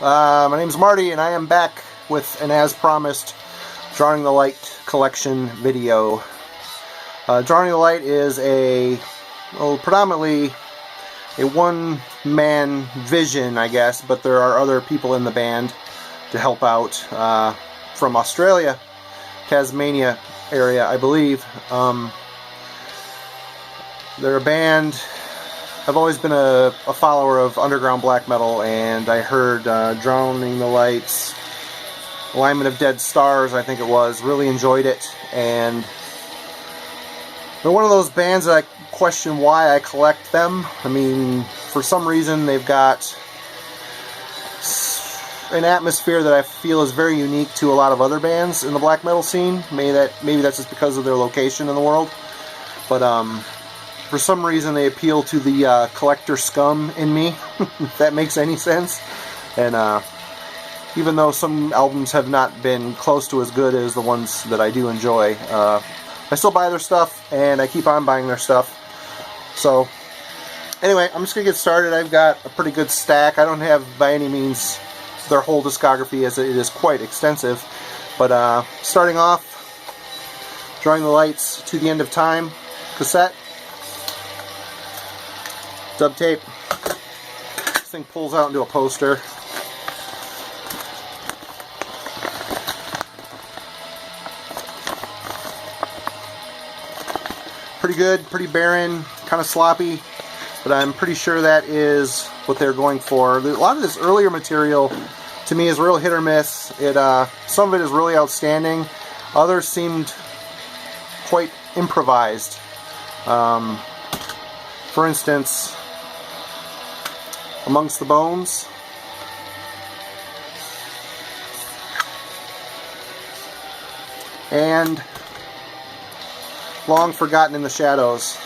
My name is Marty, and I am back with an as promised Drawing the Light collection video. Drawing the Light is predominantly a one-man vision, I guess, but there are other people in the band to help out from Australia, Tasmania area, I believe. They're a band. I've always been a follower of underground black metal, and I heard Drowning the Light's Alignment of Dead Stars, I think it was. Really enjoyed it, and they're one of those bands that I question why I collect them. I mean, for some reason they've got an atmosphere that I feel is very unique to a lot of other bands in the black metal scene. Maybe that's just because of their location in the world, but for some reason they appeal to the collector scum in me, if that makes any sense. And even though some albums have not been close to as good as the ones that I do enjoy, I still buy their stuff, and I keep on buying their stuff. So anyway, I'm just going to get started. I've got a pretty good stack. I don't have by any means their whole discography, as it is quite extensive. But starting off, Drawing the Light's To the End of Time cassette. Dub tape. This thing pulls out into a poster. Pretty good, pretty barren, kind of sloppy, but I'm pretty sure that is what they're going for. A lot of this earlier material to me is real hit or miss. Some of it is really outstanding. Others seemed quite improvised. For instance, Amongst the Bones. And Long Forgotten in the Shadows.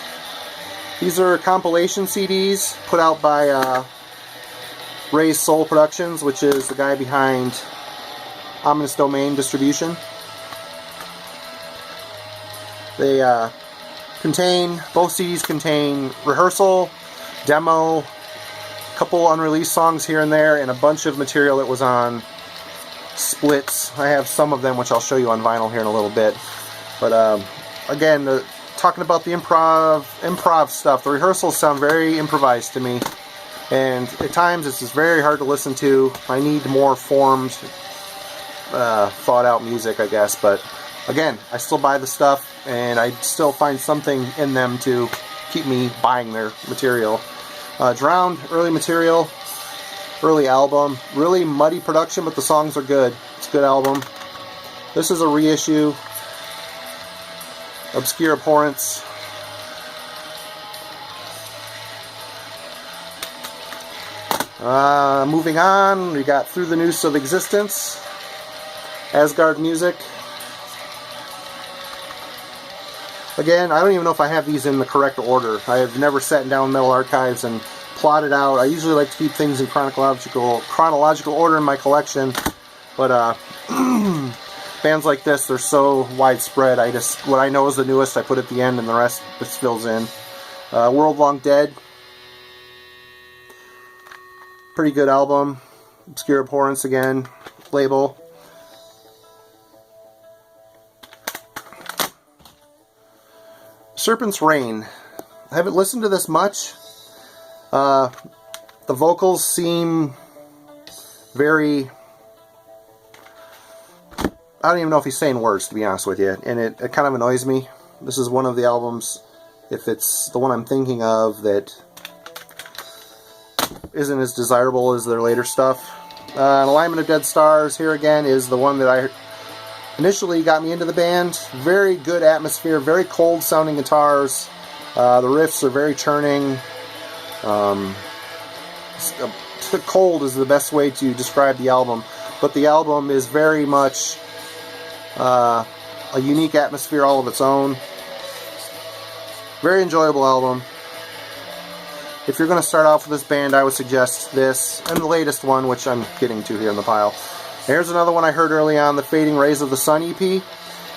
These are compilation CDs put out by Ray's Soul Productions, which is the guy behind Ominous Domain Distribution. Both CDs contain rehearsal, demo, a couple unreleased songs here and there, and a bunch of material that was on splits. I have some of them, which I'll show you on vinyl here in a little bit. But again, talking about the improv stuff, the rehearsals sound very improvised to me, and at times it's just very hard to listen to. I need more formed, thought out music, I guess. But again, I still buy the stuff, and I still find something in them to keep me buying their material. Drowned, early material, early album. Really muddy production, but the songs are good. It's a good album. This is a reissue. Obscure Abhorrence. Moving on, we got Through the Noose of Existence. Asgard Music. Again, I don't even know if I have these in the correct order. I have never sat down Metal Archives and plotted out. I usually like to keep things in chronological order in my collection, but bands like this, they're so widespread. What I know is the newest I put at the end, and the rest just fills in. World Long Dead. Pretty good album. Obscure Abhorrence again. Label. Serpent's Reign. I haven't listened to this much. The vocals seem very... I don't even know if he's saying words, to be honest with you, and it kind of annoys me. This is one of the albums, if it's the one I'm thinking of, that isn't as desirable as their later stuff. Alignment of Dead Stars, here again, is the one that I initially got me into the band. Very good atmosphere, very cold sounding guitars. The riffs are very churning. Cold is the best way to describe the album, but the album is very much a unique atmosphere all of its own. Very enjoyable album. If you're going to start off with this band, I would suggest this, and the latest one, which I'm getting to here in the pile. Here's another one I heard early on, the Fading Rays of the Sun EP.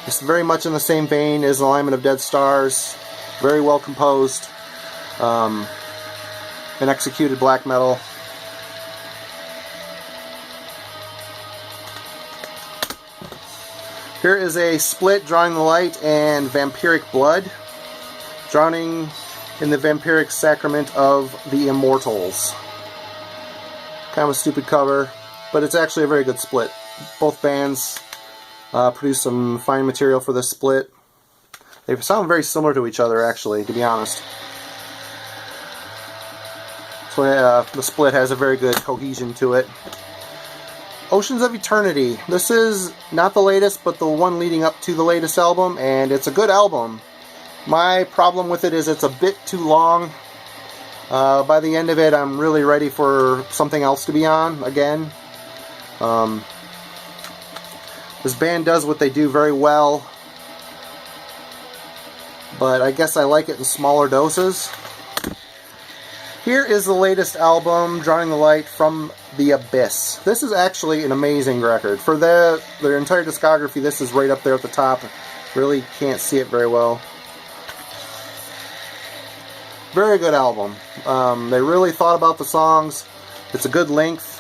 It's very much in the same vein as Alignment of Dead Stars. Very well composed. And executed black metal. Here is a split, Drawing the Light and Vampiric Blood. Drowning in the Vampiric Sacrament of the Immortals. Kind of a stupid cover, but it's actually a very good split. Both bands produced some fine material for this split. They sound very similar to each other, actually, to be honest. So the split has a very good cohesion to it. Oceans of Eternity. This is not the latest, but the one leading up to the latest album, and it's a good album. My problem with it is it's a bit too long. By the end of it, I'm really ready for something else to be on again. This band does what they do very well, but I guess I like it in smaller doses. Here is the latest album, Drawing the Light from the Abyss. This is actually an amazing record. For their entire discography, this is right up there at the top. Really can't see it very well. Very good album. They really thought about the songs. It's a good length.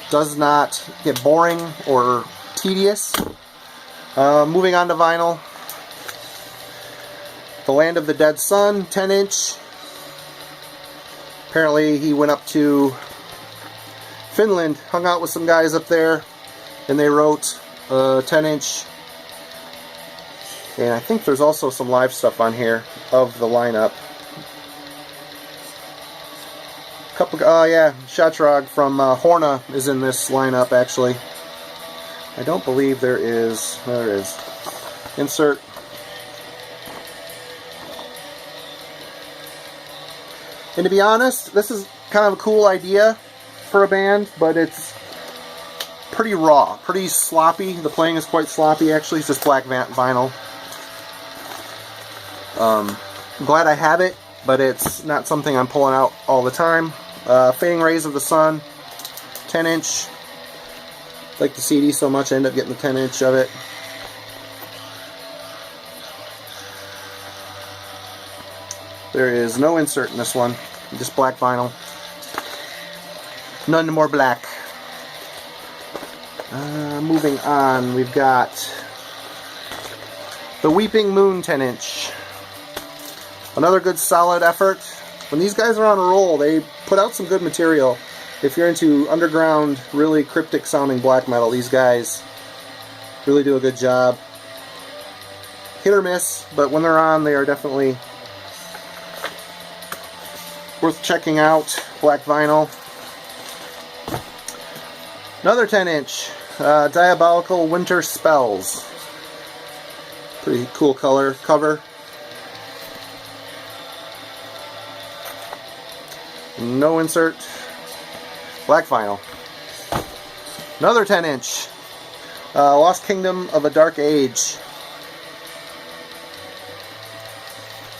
Does not get boring or tedious. Moving on to vinyl. The Land of the Dead Sun, 10-inch. Apparently he went up to Finland, hung out with some guys up there, and they wrote a 10-inch. And I think there's also some live stuff on here of the lineup. Yeah, Shatrog from Horna is in this lineup, actually. I don't believe there is. There is. Insert. And to be honest, this is kind of a cool idea for a band, but it's pretty raw, pretty sloppy. The playing is quite sloppy, actually. It's just black vinyl. I'm glad I have it, but it's not something I'm pulling out all the time. Fading Rays of the Sun, 10-inch. Like the CD so much, I end up getting the 10-inch of it. There is no insert in this one, just black vinyl. None more black. Moving on, we've got the Weeping Moon 10-inch. Another good solid effort. When these guys are on a roll, they put out some good material. If you're into underground, really cryptic sounding black metal, these guys really do a good job. Hit or miss, but when they're on, they are definitely worth checking out. Black vinyl. Another 10-inch, Diabolical Winter Spells. Pretty cool cover. No insert. Black vinyl. Another 10-inch, Lost Kingdom of a Dark Age.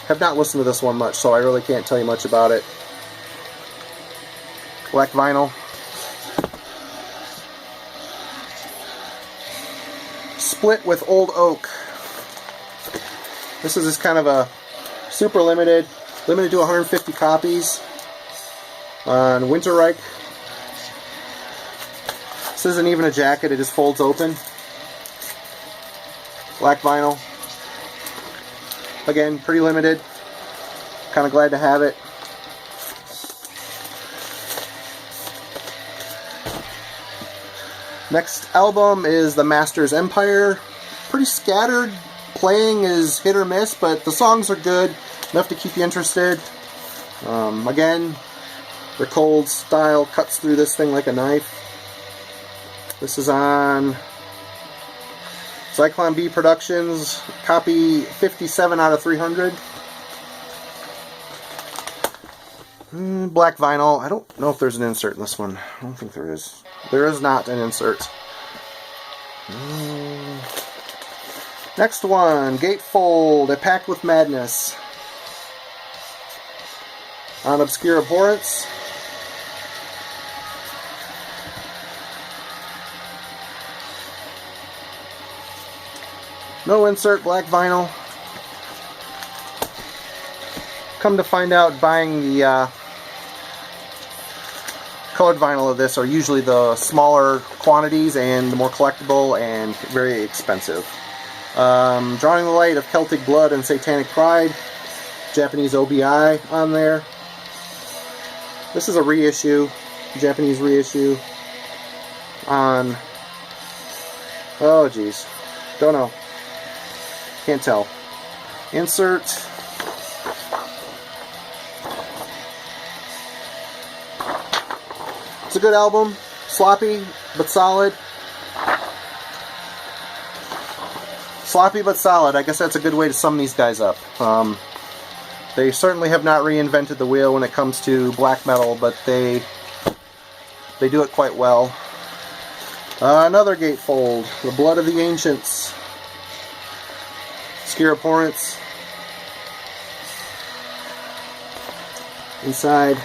Have not listened to this one much, so I really can't tell you much about it. Black vinyl. Split with Old Oak. This is just kind of a super limited to 150 copies on Winterreich. This isn't even a jacket, it just folds open. Black vinyl. Again, pretty limited. Kind of glad to have it. Next album is The Master's Empire. Pretty scattered. Playing is hit or miss, but the songs are good. Enough to keep you interested. Again, the cold style cuts through this thing like a knife. This is on Zyklon B Productions, copy 57 out of 300. Black vinyl. I don't know if there's an insert in this one. I don't think there is. There is not an insert. Next one, Gatefold, A Pact with Madness. On Obscure Abhorrence. No insert, black vinyl. Come to find out, buying the colored vinyl of this are usually the smaller quantities and the more collectible and very expensive. Drawing the Light of Celtic Blood and Satanic Pride, Japanese OBI on there. This is a reissue, Japanese reissue on, oh geez, don't know, can't tell. Insert. It's a good album, sloppy but solid. Sloppy but solid, I guess that's a good way to sum these guys up. They certainly have not reinvented the wheel when it comes to black metal, but they do it quite well. Another gatefold, The Blood of the Ancients, Obscure Abhorrence. Inside,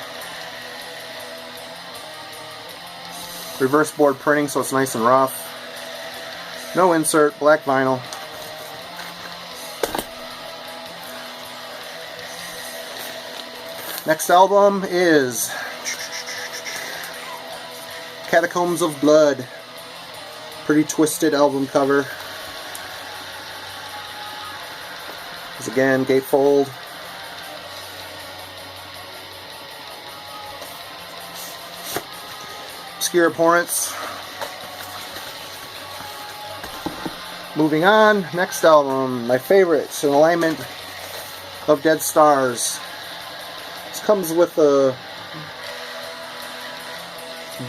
reverse board printing, so it's nice and rough. No insert, black vinyl. Next album is Catacombs of Blood. Pretty twisted album cover. This again, gatefold. Obscure Abhorrence. Moving on, next album, my favorite, An Alignment of Dead Stars. This comes with a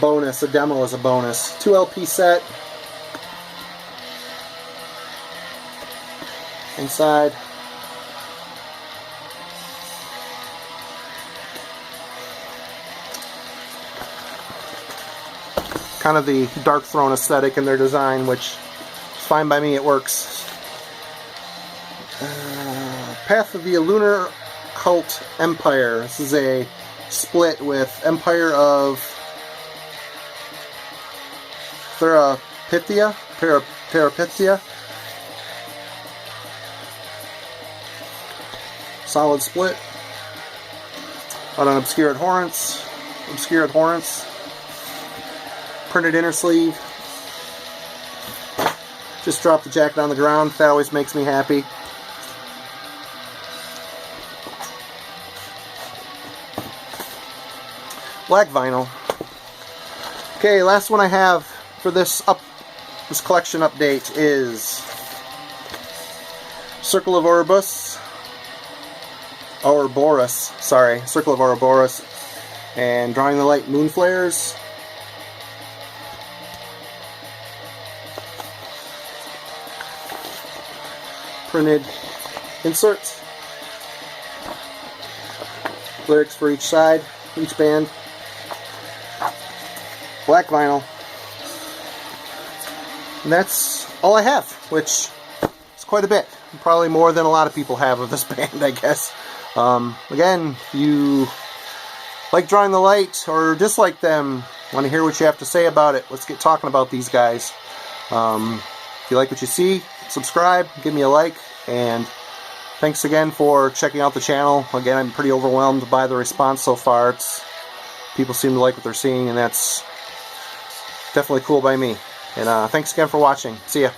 bonus, a demo as a bonus. 2 LP set. Inside. Kind of the Dark Throne aesthetic in their design, which is fine by me, it works. Path of the Lunar Cult Empire. This is a split with Empire of Therapithia. Solid split. On an Obscure Abhorrence. Printed inner sleeve. Just dropped the jacket on the ground. That always makes me happy. Black vinyl. Okay, last one I have for this collection update is Circle of Ouroboros. Circle of Ouroboros, and Drawing the Light Moon Flares. Printed inserts. Lyrics for each side, each band. Black vinyl. And that's all I have, which is quite a bit. Probably more than a lot of people have of this band, I guess. Again, if you like Drawing the Light or dislike them, want to hear what you have to say about it, let's get talking about these guys. If you like what you see, subscribe, give me a like, and thanks again for checking out the channel. Again, I'm pretty overwhelmed by the response so far. People seem to like what they're seeing, and that's definitely cool by me. And thanks again for watching. See ya.